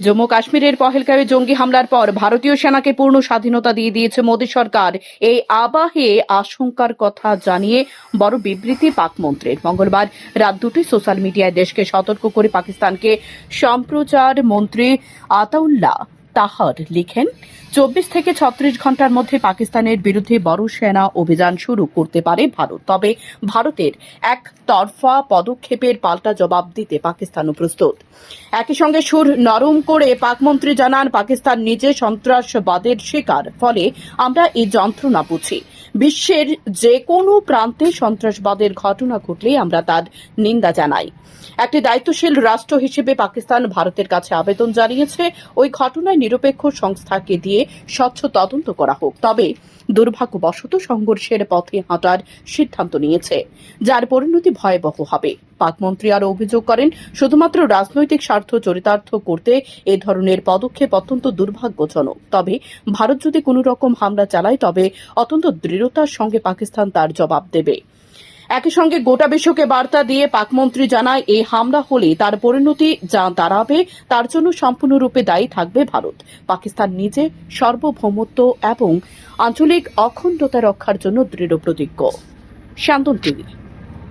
জম্মু কাশ্মীরের পহেলগাঁওয়ে জঙ্গি হামলার পর ভারতীয় সেনাকে পূর্ণ স্বাধীনতা দিয়ে দিয়েছে মোদী সরকার। এই আবহে আশঙ্কার কথা জানিয়ে বড় বিবৃতি পাক মন্ত্রীর। মঙ্গলবার রাত 2টি সোশ্যাল মিডিয়ায় দেশকে সতর্ক করে পাকিস্তানকে সম্প্রচার মন্ত্রী আতাউল্লাহ তাহার লিখেন, 24 থেকে 36 ঘন্টার মধ্যে পাকিস্তানের বিরুদ্ধে বড় সেনা অভিযান শুরু করতে পারে ভারত। তবে ভারতের একতরফা পদক্ষেপের পাল্টা জবাব দিতে পাকিস্তানও প্রস্তুত। একই সঙ্গে সুর নরম করে পাকমন্ত্রী জানান, পাকিস্তান নিজে সন্ত্রাসবাদের শিকার, ফলে আমরা এই যন্ত্রণা বুঝি। বিশ্বের যে কোনো প্রান্তে সন্ত্রাসবাদের ঘটনা ঘটলে আমরা তার নিন্দা জানাই। একটি দায়িত্বশীল রাষ্ট্র হিসেবে পাকিস্তান ভারতের কাছে আবেদন জানিয়েছে ওই ঘটনায় নিরপেক্ষ সংস্থাকে দিয়ে স্বচ্ছ তদন্ত করা হোক। তবে দুর্ভাগ্যবশত সংঘর্ষের পথে হাঁটার সিদ্ধান্ত নিয়েছে, যার পরিণতি ভয়াবহ হবে। পাকমন্ত্রী আরও অভিযোগ করেন, শুধুমাত্র রাজনৈতিক স্বার্থ চরিতার্থ করতে এ ধরনের পদক্ষেপ অত্যন্ত দুর্ভাগ্যজনক। তবে ভারত যদি কোনো রকম হামলা চালায়, তবে অত্যন্ত দৃঢ়তার সঙ্গে পাকিস্তান তার জবাব দেবে। একই সঙ্গে গোটা বিশ্বকে বার্তা দিয়ে পাকমন্ত্রী জানায়, এই হামলা হলে তার পরিণতি যা দাঁড়াবে তার জন্য সম্পূর্ণরূপে দায়ী থাকবে ভারত। পাকিস্তান নিজে সার্বভৌমত্ব এবং আঞ্চলিক অখণ্ডতা রক্ষার জন্য দৃঢ় প্রতিজ্ঞ। শান্তন টিভি।